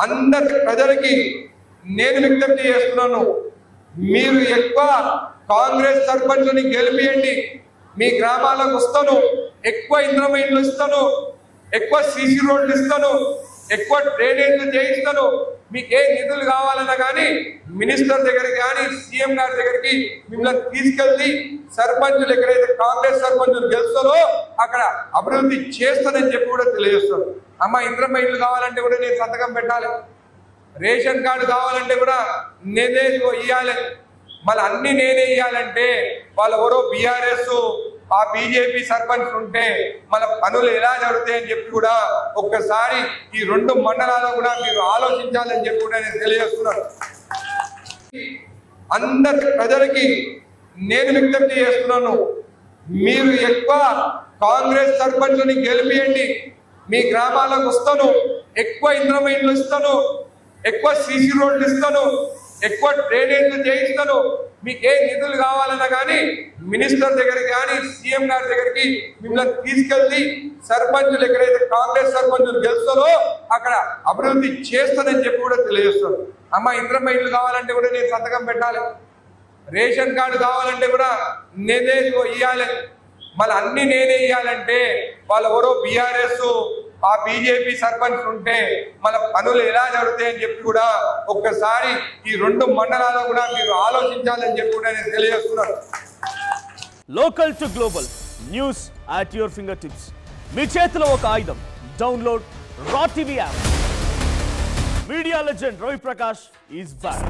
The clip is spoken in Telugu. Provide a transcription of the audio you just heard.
అందరి ప్రజలకి నేను విజ్ఞప్తి చేస్తున్నాను, మీరు ఎక్కువ కాంగ్రెస్ సర్పంచ్ని గెలిపియండి. మీ గ్రామాలకు వస్తాను, ఎక్కువ ఇంద్రమ ఇండ్లు ఇస్తాను, ఎక్కువ సీసీ రోడ్లు ఇస్తాను, ఎక్కువ డ్రైనేజ్లు చేయిస్తాను. మీకు ఏ నిధులు కావాలన్నా కానీ మినిస్టర్ దగ్గరికి కానీ సీఎం గారి దగ్గరికి మిమ్మల్ని తీసుకెళ్ళి సర్పంచులు ఎక్కడైతే కాంగ్రెస్ సర్పంచులు గెలుస్తారో అక్కడ అభివృద్ధి చేస్తానని చెప్పి కూడా తెలియజేస్తాను. అమ్మ ఇంద్రమ్మ ఇల్లు కావాలంటే కూడా నేను సంతకం పెట్టాలి, రేషన్ కార్డు కావాలంటే కూడా నేనే ఇవ్వాలి, మళ్ళీ అన్ని నేనే ఇవ్వాలంటే వాళ్ళు ఎవరో బీఆర్ఎస్ ఆ బీజేపీ సర్పంచ్ ఉంటే మన పనులు ఎలా జరుగుతాయని చెప్పి కూడా ఒక్కసారి ఈ రెండు మండలాల్లో కూడా మీరు ఆలోచించాలని చెప్పి కూడా నేను తెలియజేస్తున్నాను. అందరి ప్రజలకి నేను విజ్ఞప్తి చేస్తున్నాను, మీరు ఎక్కువ కాంగ్రెస్ సర్పంచ్ని గెలిపియండి. మీ గ్రామాలకు వస్తాను, ఎక్కువ ఇంద్రమ ఇండ్లు ఇస్తాను, ఎక్కువ సీసీ రోడ్లు ఇస్తాను, ఎక్కువ డ్రైనేజ్లు చేయిస్తాను. మీకు ఏ నిధులు కావాలన్నా కానీ మినిస్టర్ దగ్గరికి కానీ సీఎం గారి దగ్గరికి మిమ్మల్ని తీసుకెళ్ళి సర్పంచులు ఎక్కడైతే కాంగ్రెస్ సర్పంచులు గెలుస్తారో అక్కడ అభివృద్ధి చేస్తానని చెప్పి కూడా తెలియజేస్తాను. అమ్మ ఇంద్రమ్మ ఇల్లు కావాలంటే కూడా నేను సంతకం పెట్టాలి, రేషన్ కార్డు కావాలంటే కూడా నేనే ఇవ్వాలి, మళ్ళీ అన్ని నేనే ఇవ్వాలంటే వాళ్ళు ఎవరో బీఆర్ఎస్ ఆ బీజేపీ సర్పంచ్ ఉంటే మన పనులు ఎలా జరుగుతాయని చెప్పి కూడా ఒక్కసారి ఈ రెండు మండలాల్లో కూడా మీరు ఆలోచించాలని చెప్పి కూడా నేను తెలియజేస్తున్నాను. Local to global news at your fingertips. మీ చేతిలో ఒక ఆయుధం. Download Raw TV app. Media legend Ravi Prakash is back.